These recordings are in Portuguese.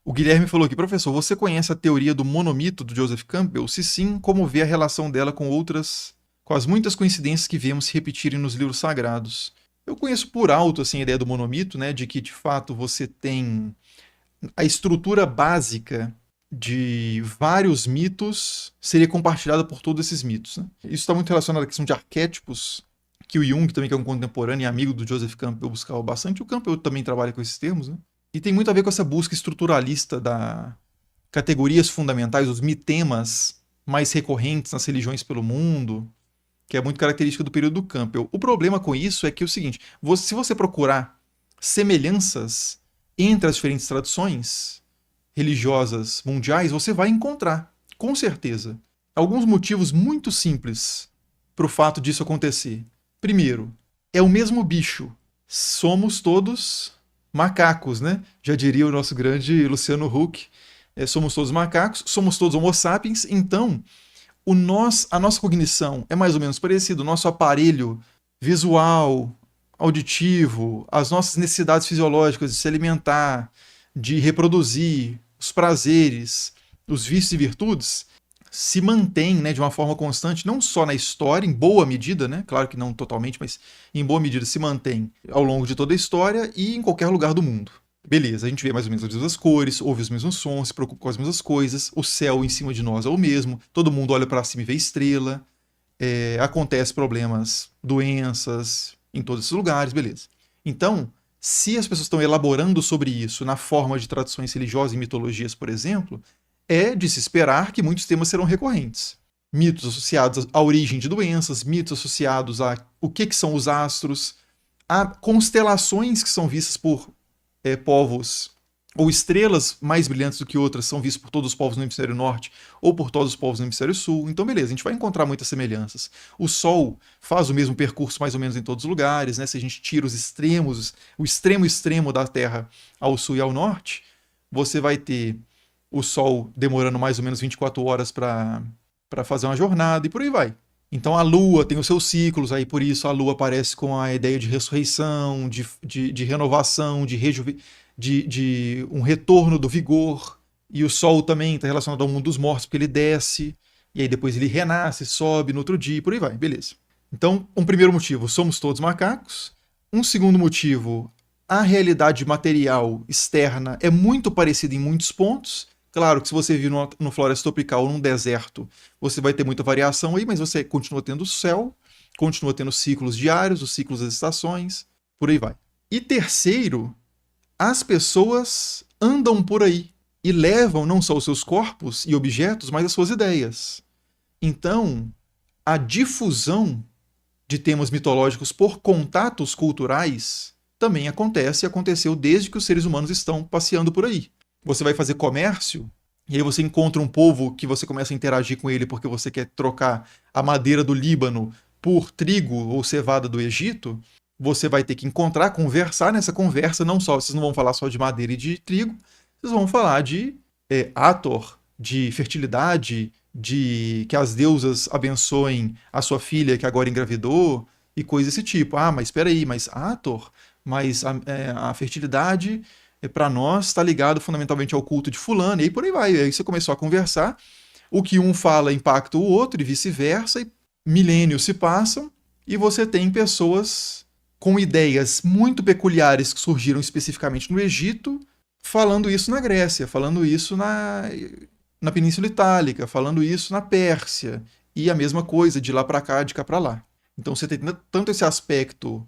O Guilherme falou aqui, professor, você conhece a teoria do monomito do Joseph Campbell? Se sim, como vê a relação dela com com as muitas coincidências que vemos se repetirem nos livros sagrados? Eu conheço por alto assim a ideia do monomito, né, de que de fato você tem a estrutura básica de vários mitos seria compartilhada por todos esses mitos, né? Isso está muito relacionado à questão de arquétipos, que o Jung, também que é um contemporâneo e amigo do Joseph Campbell, buscava bastante. O Campbell também trabalha com esses termos, né? E tem muito a ver com essa busca estruturalista da categorias fundamentais, os mitemas mais recorrentes nas religiões pelo mundo, que é muito característica do período do Campbell. O problema com isso é que é o seguinte, se você procurar semelhanças entre as diferentes tradições religiosas mundiais, você vai encontrar, com certeza, alguns motivos muito simples para o fato disso acontecer. Primeiro, é o mesmo bicho. Somos todos macacos, né? Já diria o nosso grande Luciano Huck. Somos todos macacos, somos todos homo sapiens, então a nossa cognição é mais ou menos parecida, o nosso aparelho visual, auditivo, as nossas necessidades fisiológicas de se alimentar, de reproduzir, os prazeres, os vícios e virtudes, se mantêm, né, de uma forma constante, não só na história, em boa medida, né, claro que não totalmente, mas em boa medida se mantém ao longo de toda a história e em qualquer lugar do mundo. Beleza, a gente vê mais ou menos as mesmas cores, ouve os mesmos sons, se preocupa com as mesmas coisas, o céu em cima de nós é o mesmo, todo mundo olha para cima e vê estrela, acontece problemas, doenças em todos esses lugares, beleza. Então, se as pessoas estão elaborando sobre isso na forma de tradições religiosas e mitologias, por exemplo, é de se esperar que muitos temas serão recorrentes. Mitos associados à origem de doenças, mitos associados a o que são os astros, a constelações que são vistas por povos, ou estrelas mais brilhantes do que outras são vistas por todos os povos no hemisfério norte ou por todos os povos no hemisfério sul. Então, beleza, a gente vai encontrar muitas semelhanças. O Sol faz o mesmo percurso mais ou menos em todos os lugares, né? Se a gente tira os extremos, o extremo da Terra ao sul e ao norte, você vai ter o Sol demorando mais ou menos 24 horas para fazer uma jornada e por aí vai. Então a Lua tem os seus ciclos, aí por isso a Lua aparece com a ideia de ressurreição, de renovação, de um retorno do vigor. E o Sol também está relacionado ao mundo dos mortos, porque ele desce, e aí depois ele renasce, sobe no outro dia, e por aí vai, beleza. Então, um primeiro motivo, somos todos macacos. Um segundo motivo, a realidade material externa é muito parecida em muitos pontos. Claro que se você vive no floresta tropical ou num deserto, você vai ter muita variação aí, mas você continua tendo o céu, continua tendo ciclos diários, os ciclos das estações, por aí vai. E terceiro, as pessoas andam por aí e levam não só os seus corpos e objetos, mas as suas ideias. Então, a difusão de temas mitológicos por contatos culturais também acontece e aconteceu desde que os seres humanos estão passeando por aí. Você vai fazer comércio, e aí você encontra um povo que você começa a interagir com ele porque você quer trocar a madeira do Líbano por trigo ou cevada do Egito, você vai ter que encontrar, conversar nessa conversa, não só, vocês não vão falar só de madeira e de trigo, vocês vão falar de Hathor, de fertilidade, de que as deusas abençoem a sua filha que agora engravidou, e coisas desse tipo. Ah, mas espera aí, mas Hathor, mas a fertilidade para nós está ligado fundamentalmente ao culto de fulano, e aí por aí vai. Aí você começou a conversar, o que um fala impacta o outro e vice-versa, e milênios se passam, e você tem pessoas com ideias muito peculiares que surgiram especificamente no Egito, falando isso na Grécia, falando isso na Península Itálica, falando isso na Pérsia, e a mesma coisa de lá para cá, de cá para lá. Então você tem tanto esse aspecto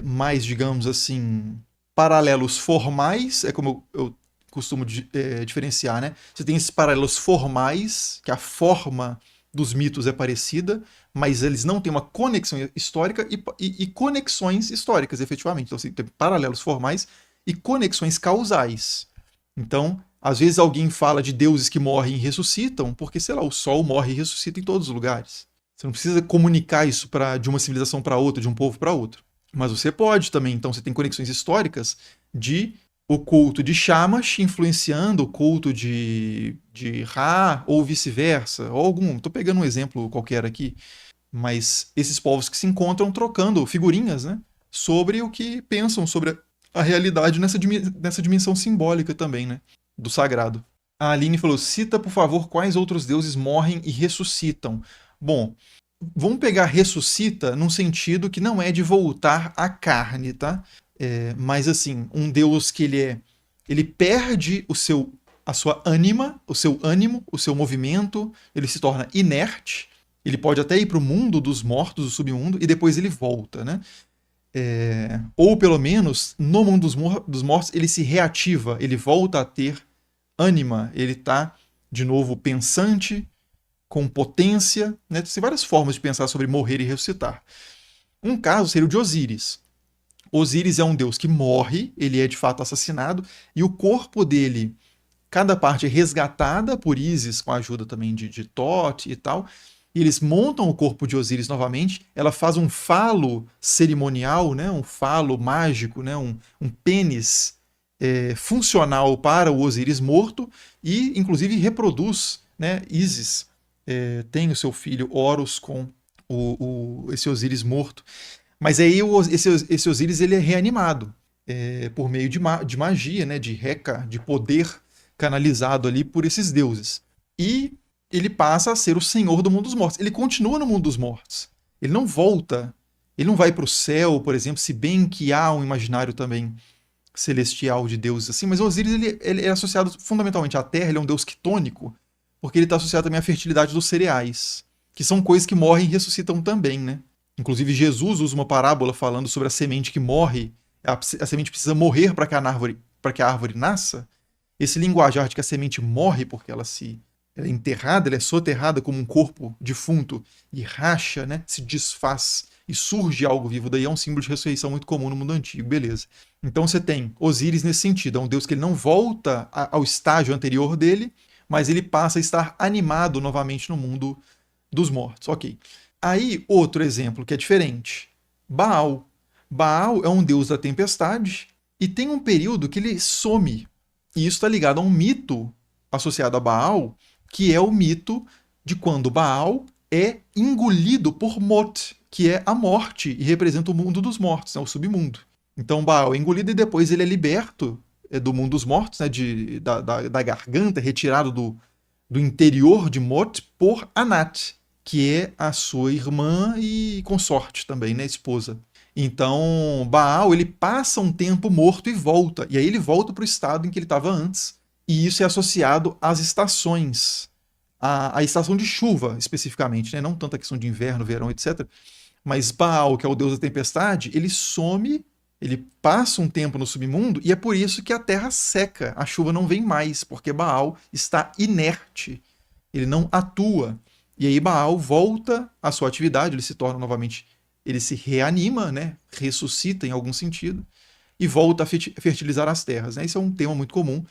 mais, digamos assim, paralelos formais, é como eu costumo diferenciar, né? Você tem esses paralelos formais, que a forma dos mitos é parecida, mas eles não têm uma conexão histórica e conexões históricas, efetivamente. Então você tem paralelos formais e conexões causais. Então, às vezes alguém fala de deuses que morrem e ressuscitam, porque, sei lá, o Sol morre e ressuscita em todos os lugares. Você não precisa comunicar isso de uma civilização para outra, de um povo para outro. Mas você pode também, então você tem conexões históricas de o culto de Shamash influenciando o culto de Ra, ou vice-versa, ou algum. Estou pegando um exemplo qualquer aqui, mas esses povos que se encontram trocando figurinhas, né, sobre o que pensam sobre a realidade nessa dimensão simbólica também, né? do sagrado. A Aline falou, cita, por favor, quais outros deuses morrem e ressuscitam. Bom, vamos pegar ressuscita num sentido que não é de voltar à carne, tá? Mas assim, um deus que ele perde a sua ânima, o seu ânimo, o seu movimento, ele se torna inerte, ele pode até ir para o mundo dos mortos, o submundo, e depois ele volta, né? Ou pelo menos, no mundo dos mortos, ele se reativa, ele volta a ter ânima, ele está, de novo, pensante, com potência, né? Tem várias formas de pensar sobre morrer e ressuscitar. Um caso seria o de Osíris. Osíris é um deus que morre, ele é de fato assassinado, e o corpo dele, cada parte é resgatada por Ísis, com a ajuda também de Thoth e tal, e eles montam o corpo de Osíris novamente, ela faz um falo cerimonial, né, um falo mágico, né, um pênis funcional para o Osíris morto, e inclusive reproduz, né, Ísis tem o seu filho Horus com esse Osíris morto. Mas aí esse Osíris ele é reanimado por meio de magia, né, de Heka, de poder canalizado ali por esses deuses. E ele passa a ser o senhor do mundo dos mortos. Ele continua no mundo dos mortos. Ele não volta. Ele não vai para o céu, por exemplo, se bem que há um imaginário também celestial de deuses assim, mas Osíris ele é associado fundamentalmente à Terra, ele é um deus quitônico, porque ele está associado também à fertilidade dos cereais, que são coisas que morrem e ressuscitam também, né? Inclusive Jesus usa uma parábola falando sobre a semente que morre, a semente precisa morrer para que a árvore nasça. Esse linguajar de que a semente morre porque ela é enterrada, ela é soterrada como um corpo defunto e racha, né? Se desfaz e surge algo vivo, daí é um símbolo de ressurreição muito comum no mundo antigo, beleza. Então você tem Osíris nesse sentido, é um deus que ele não volta ao estágio anterior dele, mas ele passa a estar animado novamente no mundo dos mortos, ok. Aí, outro exemplo que é diferente, Baal. Baal é um deus da tempestade e tem um período que ele some, e isso está ligado a um mito associado a Baal, que é o mito de quando Baal é engolido por Mot, que é a morte e representa o mundo dos mortos, né, o submundo. Então Baal é engolido e depois ele é liberto do mundo dos mortos, né, da garganta, retirado do interior de Mot por Anat, que é a sua irmã e consorte também, né, esposa. Então Baal ele passa um tempo morto e volta, e aí ele volta para o estado em que ele estava antes, e isso é associado às estações, a estação de chuva especificamente, né, não tanto a questão de inverno, verão, etc. Mas Baal, que é o deus da tempestade, ele some, ele passa um tempo no submundo e é por isso que a terra seca, a chuva não vem mais, porque Baal está inerte, ele não atua. E aí Baal volta à sua atividade, ele se torna novamente, ele se reanima, né, ressuscita em algum sentido, e volta a fertilizar as terras. Né? Isso é um tema muito comum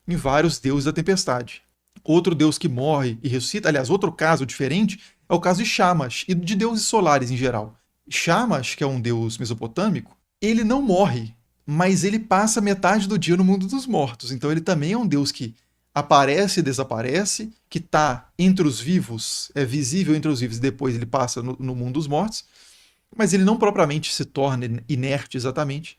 em vários deuses da tempestade. Outro deus que morre e ressuscita, aliás, outro caso diferente, é o caso de Shamash e de deuses solares em geral. Shamash, que é um deus mesopotâmico, ele não morre, mas ele passa metade do dia no mundo dos mortos. Então ele também é um deus que aparece e desaparece, que está entre os vivos, é visível entre os vivos, e depois ele passa no mundo dos mortos, mas ele não propriamente se torna inerte exatamente,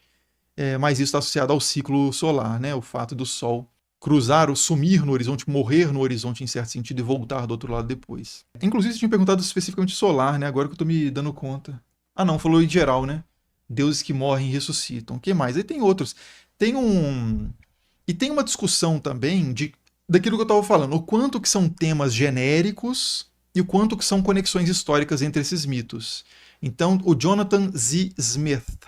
mas isso está associado ao ciclo solar, né? O fato do Sol cruzar ou sumir no horizonte, morrer no horizonte em certo sentido e voltar do outro lado depois. Inclusive, você tinha perguntado especificamente solar, né? Agora que eu tô me dando conta. Ah, não, falou em geral, né? Deuses que morrem e ressuscitam. O que mais? Aí tem outros. E tem uma discussão também daquilo que eu estava falando, o quanto que são temas genéricos e o quanto que são conexões históricas entre esses mitos. Então, o Jonathan Z. Smith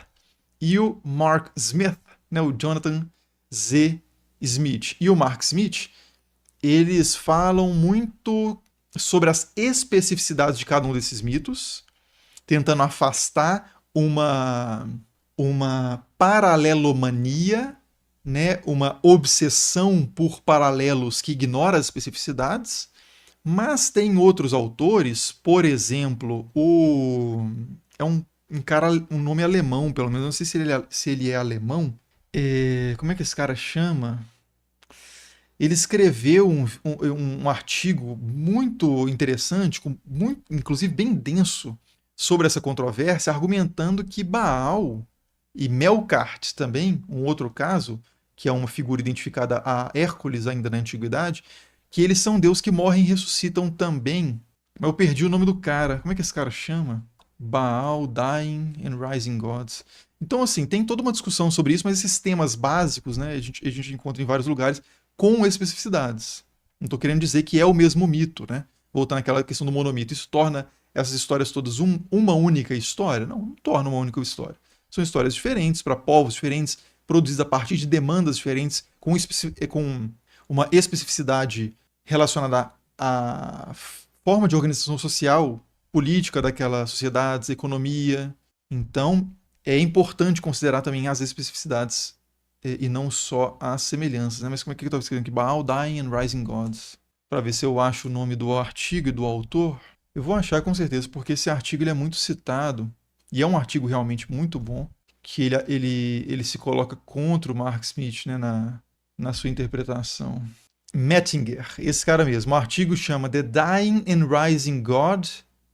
e o Mark Smith, né? O Jonathan Z. Smith e o Mark Smith, eles falam muito sobre as especificidades de cada um desses mitos, tentando afastar uma paralelomania, né, uma obsessão por paralelos que ignora as especificidades, mas tem outros autores, por exemplo, é um cara, um nome alemão, pelo menos, não sei se ele é alemão. Como é que esse cara chama? Ele escreveu um artigo muito interessante, inclusive bem denso, sobre essa controvérsia, argumentando que Baal e Melkart também, um outro caso, que é uma figura identificada a Hércules ainda na antiguidade, que eles são deuses que morrem e ressuscitam também. Mas eu perdi o nome do cara. Como é que esse cara chama? Baal, Dying and Rising Gods. Então, assim, tem toda uma discussão sobre isso, mas esses temas básicos, né, a gente encontra em vários lugares com especificidades. Não estou querendo dizer que é o mesmo mito, né? Voltando àquela questão do monomito. Isso torna essas histórias todas uma única história? Não, não torna uma única história. São histórias diferentes, para povos diferentes, produzidas a partir de demandas diferentes, com uma especificidade relacionada à forma de organização social, política daquela sociedade, economia. Então, é importante considerar também as especificidades e não só as semelhanças. Né? Mas como é que eu estava escrevendo aqui? Baal, Dying and Rising Gods. Para ver se eu acho o nome do artigo e do autor. Eu vou achar com certeza, porque esse artigo ele é muito citado, e é um artigo realmente muito bom, que ele se coloca contra o Mark Smith, né, na sua interpretação. Mettinger, esse cara mesmo. O artigo chama The Dying and Rising God,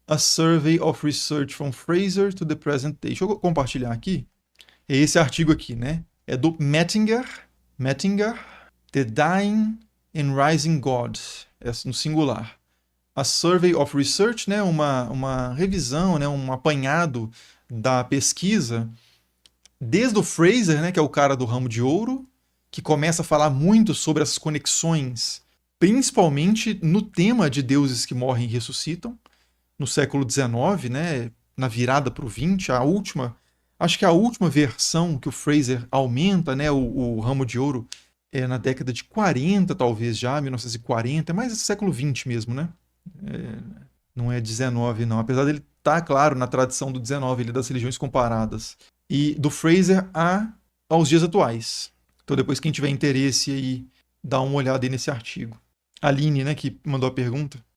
A Survey of Research from Fraser to the Present Day. Deixa eu compartilhar aqui. É esse artigo aqui, né? É do Mettinger, The Dying and Rising God, é no singular. A Survey of Research, né? Uma revisão, né? Um apanhado da pesquisa, desde o Fraser, né? Que é o cara do ramo de ouro, que começa a falar muito sobre essas conexões, principalmente no tema de deuses que morrem e ressuscitam, no século XIX, né, na virada para o XX, acho que a última versão que o Fraser aumenta, né, o ramo de ouro, é na década de 40, talvez já, 1940, é mais século XX mesmo, né? Não é 19, não. Apesar dele estar, claro, na tradição do 19, ele das religiões comparadas. E do Fraser aos dias atuais. Então, depois, quem tiver interesse aí, dá uma olhada aí nesse artigo. A Aline, né, que mandou a pergunta.